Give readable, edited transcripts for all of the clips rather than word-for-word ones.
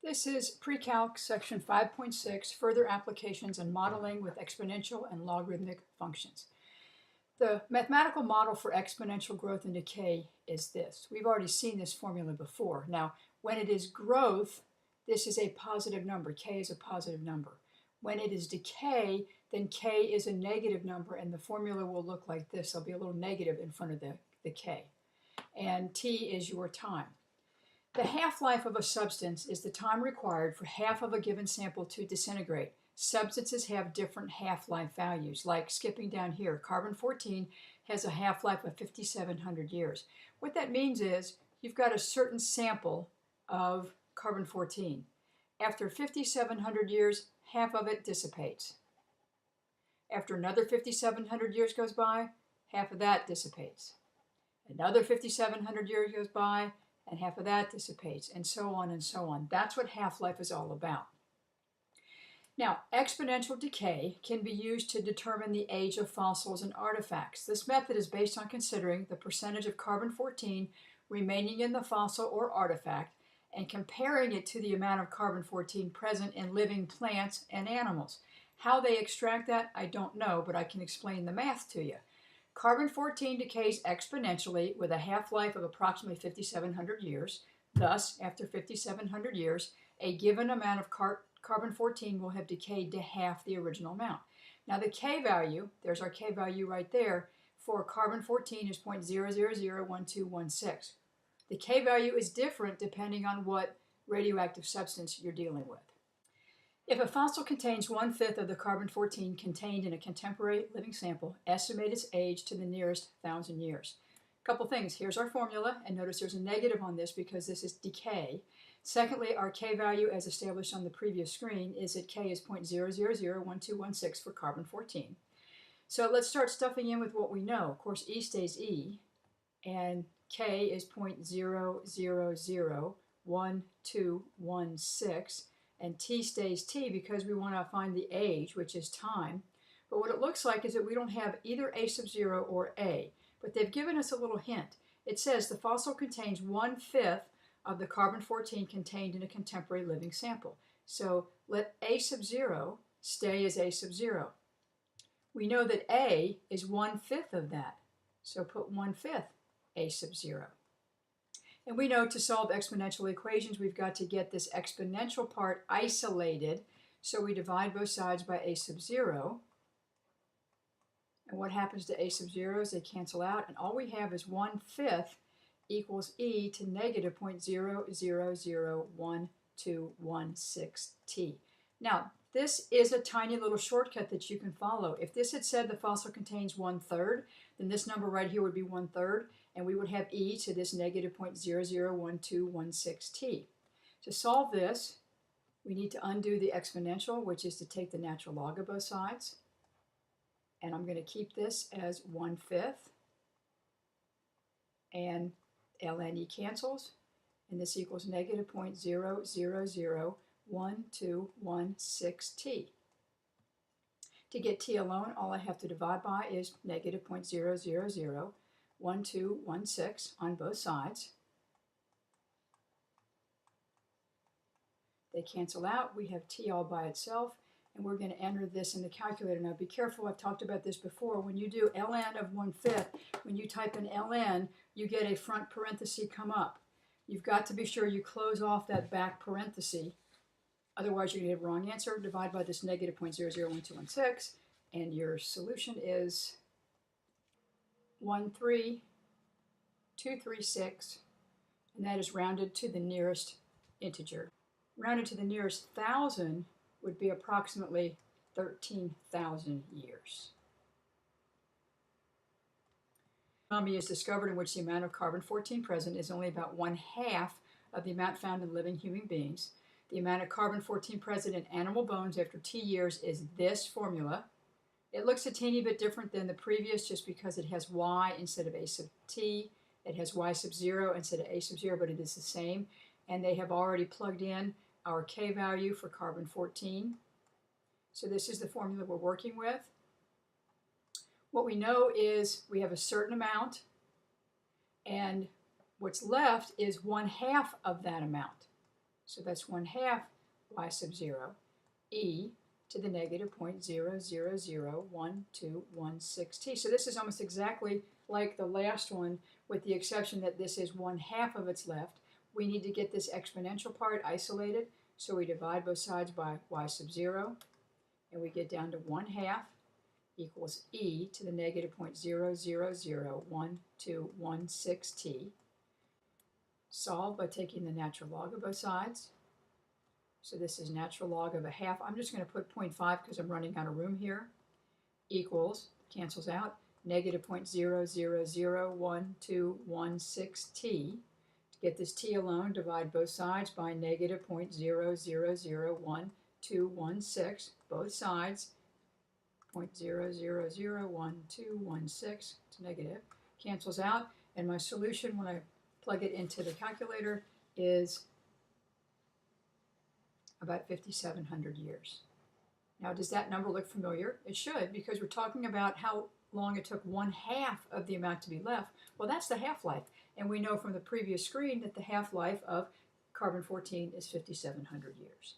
This is Pre-Calc section 5.6, Further Applications and Modeling with Exponential and Logarithmic Functions. The mathematical model for exponential growth and decay is this. We've already seen this formula before. Now, when it is growth, this is a positive number. K is a positive number. When it is decay, then K is a negative number, and the formula will look like this. There'll be a little negative in front of the K. And T is your time. The half-life of a substance is the time required for half of a given sample to disintegrate. Substances have different half-life values, like skipping down here. Carbon-14 has a half-life of 5,700 years. What that means is you've got a certain sample of carbon-14. After 5,700 years, half of it dissipates. After another 5,700 years goes by, half of that dissipates. Another 5,700 years goes by, and half of that dissipates, and so on and so on. That's what half-life is all about. Now, exponential decay can be used to determine the age of fossils and artifacts. This method is based on considering the percentage of carbon-14 remaining in the fossil or artifact and comparing it to the amount of carbon-14 present in living plants and animals. How they extract that, I don't know, but I can explain the math to you. Carbon-14 decays exponentially with a half-life of approximately 5,700 years. Thus, after 5,700 years, a given amount of carbon-14 will have decayed to half the original amount. Now the K value, there's our K value right there, for carbon-14 is 0.0001216. The K value is different depending on what radioactive substance you're dealing with. If a fossil contains 1/5 of the carbon-14 contained in a contemporary living sample, estimate its age to the nearest 1,000 years. A couple things. Here's our formula, and notice there's a negative on this because this is decay. Secondly, our K value, as established on the previous screen, is that K is 0.0001216 for carbon-14. So let's start stuffing in with what we know. Of course, E stays E, and K is 0.0001216. And T stays T because we want to find the age, which is time. But what it looks like is that we don't have either A sub 0 or A. But they've given us a little hint. It says the fossil contains 1/5 of the carbon-14 contained in a contemporary living sample. So let A sub 0 stay as A sub 0. We know that A is 1/5 of that. So put 1/5 A sub 0. And we know to solve exponential equations, we've got to get this exponential part isolated. So we divide both sides by A sub 0. And what happens to A sub 0 is they cancel out. And all we have is 1/5 equals E to negative 0.0001216t. Now, this is a tiny little shortcut that you can follow. If this had said the fossil contains 1/3, then this number right here would be 1/3. And we would have E to this negative 0.001216t. To solve this, we need to undo the exponential, which is to take the natural log of both sides. And I'm going to keep this as 1/5. And ln E cancels. And this equals negative 0.0001216t. To get t alone, all I have to divide by is negative 0.0001216 on both sides. They cancel out. We have t all by itself, and we're going to enter this in the calculator. Now be careful, I've talked about this before. When you do ln of 1/5, when you type in ln, you get a front parenthesis come up. You've got to be sure you close off that back parenthesis. Otherwise, you're going to get a wrong answer. Divide by this negative 0.001216, and your solution is 13236, and that is rounded to the nearest integer. Rounded to the nearest 1,000 would be approximately 13,000 years. Anomaly is discovered in which the amount of carbon-14 present is only about 1/2 of the amount found in living human beings. The amount of carbon-14 present in animal bones after T years is this formula. It looks a teeny bit different than the previous just because it has Y instead of A sub T. It has Y sub 0 instead of A sub 0, but it is the same. And they have already plugged in our K value for carbon-14. So this is the formula we're working with. What we know is we have a certain amount, and what's left is 1/2 of that amount. So that's 1/2 y sub 0 e to the negative 0.0001216t. So this is almost exactly like the last one, with the exception that this is 1/2 of its left. We need to get this exponential part isolated, so we divide both sides by y sub 0, and we get down to 1/2 equals e to the negative 0.0001216t. Solve by taking the natural log of both sides. So this is natural log of 1/2. I'm just going to put 0.5 because I'm running out of room here. Equals, cancels out, negative 0.0001216t. To get this t alone, divide both sides by negative 0.0001216. Both sides, 0.0001216. It's negative. Cancels out, and my solution when I plug it into the calculator is about 5,700 years. Now, does that number look familiar? It should, because we're talking about how long it took 1/2 of the amount to be left. Well, that's the half-life, and we know from the previous screen that the half-life of carbon-14 is 5,700 years.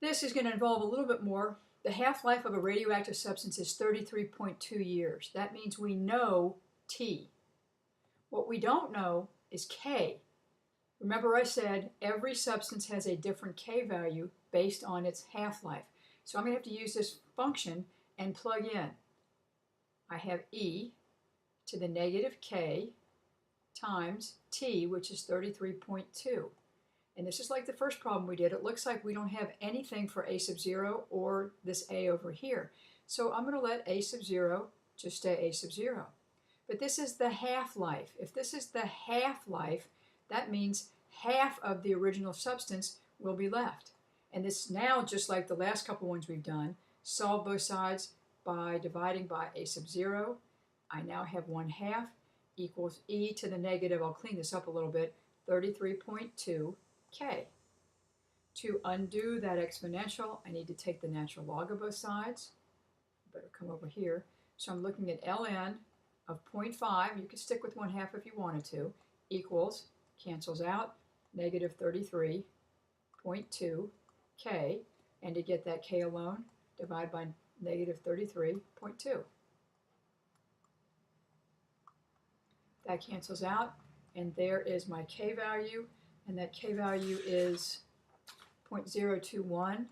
This is going to involve a little bit more. The half-life of a radioactive substance is 33.2 years. That means we know T. What we don't know is K. Remember I said every substance has a different K value based on its half-life. So I'm going to have to use this function and plug in. I have e to the negative K times T, which is 33.2. And this is like the first problem we did. It looks like we don't have anything for a sub 0 or this a over here. So I'm going to let a sub 0 just stay a sub 0. But this is the half-life. If this is the half-life, that means half of the original substance will be left. And this now, just like the last couple ones we've done, solve both sides by dividing by a sub 0. I now have 1/2 equals e to the negative, I'll clean this up a little bit, 33.2 K. To undo that exponential, I need to take the natural log of both sides. Better come over here. So I'm looking at ln of 0.5, you could stick with 1/2 if you wanted to, equals, cancels out, negative 33.2 K, and to get that K alone, divide by negative 33.2. That cancels out, and there is my K value, and that K value is 0.021.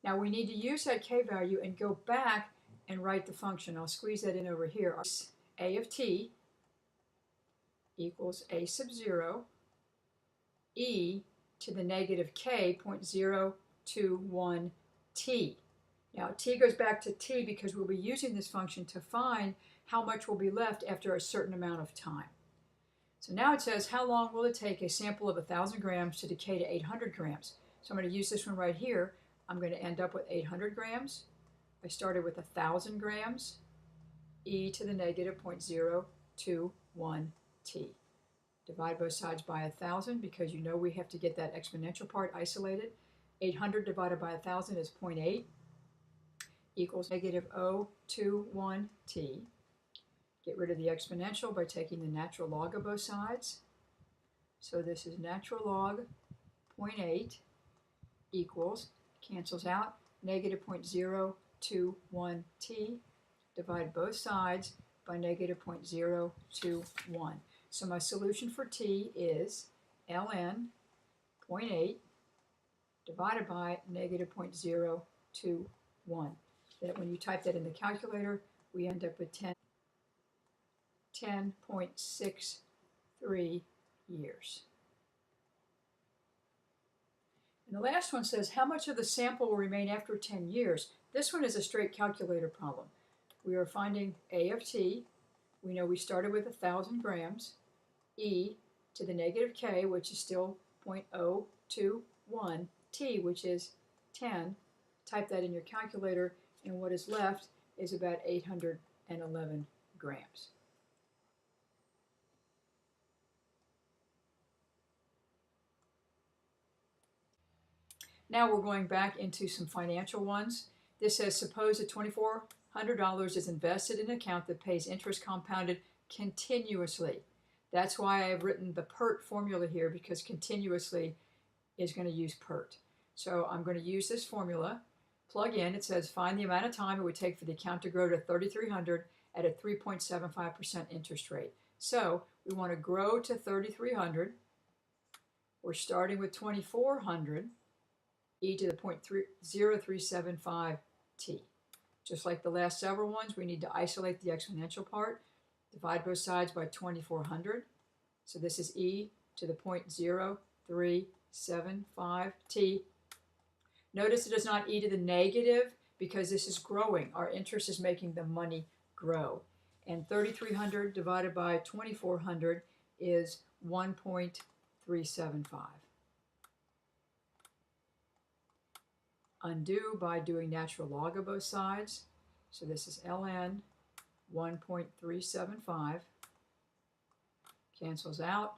Now we need to use that K value and go back and write the function. I'll squeeze that in over here. A of t equals a sub 0 e to the negative K 0.021 t. Now t goes back to t because we'll be using this function to find how much will be left after a certain amount of time. So now it says, how long will it take a sample of 1,000 grams to decay to 800 grams? So I'm going to use this one right here. I'm going to end up with 800 grams. I started with 1,000 grams, e to the negative 0.021 t. Divide both sides by 1,000 because you know we have to get that exponential part isolated. 800 divided by 1,000 is 0.8 equals negative 0.021 t. Get rid of the exponential by taking the natural log of both sides. So this is natural log 0.8 equals, cancels out, negative 0.021 t. Divide both sides by negative 0.021. So my solution for t is ln 0.8 divided by negative 0.021. That when you type that in the calculator, we end up with 10.63 years. And the last one says, how much of the sample will remain after 10 years? This one is a straight calculator problem. We are finding A of t. We know we started with 1,000 grams. E to the negative K, which is still 0.021 t, which is 10. Type that in your calculator, and what is left is about 811 grams. Now we're going back into some financial ones. This says, suppose that $2,400 is invested in an account that pays interest compounded continuously. That's why I've written the PERT formula here, because continuously is going to use PERT. So I'm going to use this formula, plug in. It says find the amount of time it would take for the account to grow to 3,300 at a 3.75% interest rate. So we want to grow to 3,300. We're starting with 2,400 e to the 0.0375 t. Just like the last several ones, we need to isolate the exponential part. Divide both sides by 2,400. So this is e to the 0.0375 t. Notice it is not e to the negative because this is growing. Our interest is making the money grow. And 3,300 divided by 2,400 is 1.375. Undo by doing natural log of both sides. So this is ln 1.375. Cancels out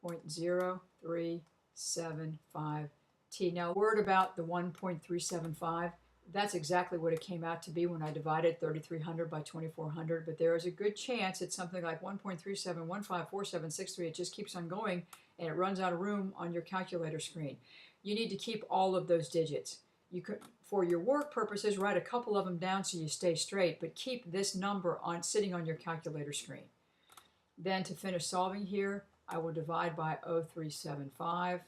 0.0375 t. Now, a word about the 1.375. That's exactly what it came out to be when I divided 3,300 by 2,400, but there is a good chance it's something like 1.37154763. It just keeps on going, and it runs out of room on your calculator screen. You need to keep all of those digits. You could, for your work purposes, write a couple of them down so you stay straight, but keep this number sitting on your calculator screen. Then to finish solving here, I will divide by 0.0375,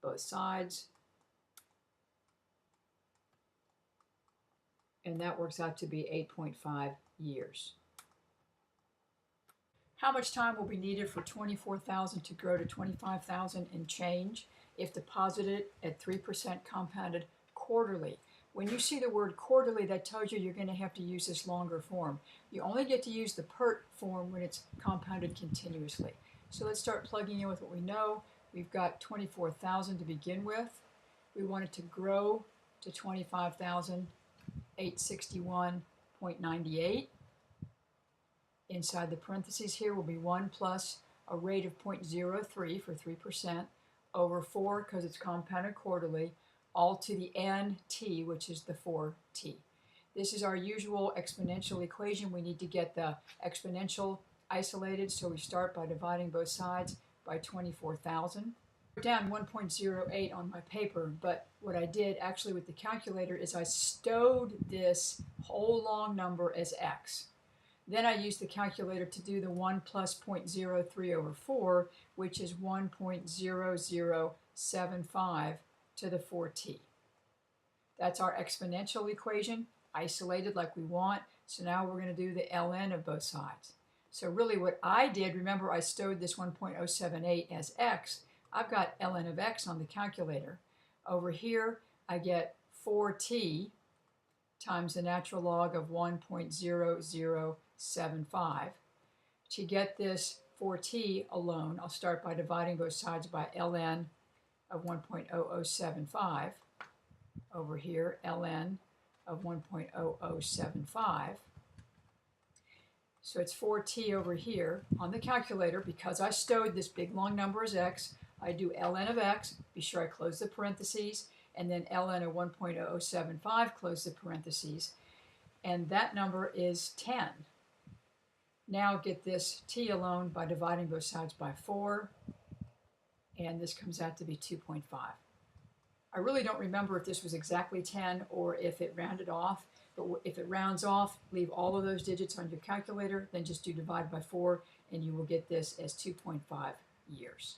both sides. And that works out to be 8.5 years. How much time will be needed for 24,000 to grow to 25,000 and change if deposited at 3% compounded quarterly? When you see the word quarterly, that tells you you're going to have to use this longer form. You only get to use the PERT form when it's compounded continuously. So let's start plugging in with what we know. We've got 24,000 to begin with. We want it to grow to 25,861.98. Inside the parentheses here will be 1 plus a rate of 0.03 for 3% over 4 because it's compounded quarterly, all to the n t, which is the 4t. This is our usual exponential equation. We need to get the exponential isolated, so we start by dividing both sides by 24,000. I wrote down 1.08 on my paper, but what I did actually with the calculator is I stowed this whole long number as x. Then I used the calculator to do the 1 plus 0.03 over 4, which is 1.0075 to the 4t. That's our exponential equation, isolated like we want. So now we're going to do the ln of both sides. So really what I did, remember I stowed this 1.078 as x. I've got ln of x on the calculator. Over here, I get 4t times the natural log of 1.0075. To get this 4t alone, I'll start by dividing both sides by ln of 1.0075. Over here, ln of 1.0075. So it's 4t over here on the calculator. Because I stowed this big long number as x, I do ln of x, be sure I close the parentheses, and then ln of 1.0075, close the parentheses, and that number is 10. Now get this t alone by dividing both sides by 4, and this comes out to be 2.5. I really don't remember if this was exactly 10 or if it rounded off, but if it rounds off, leave all of those digits on your calculator, then just do divide by 4, and you will get this as 2.5 years.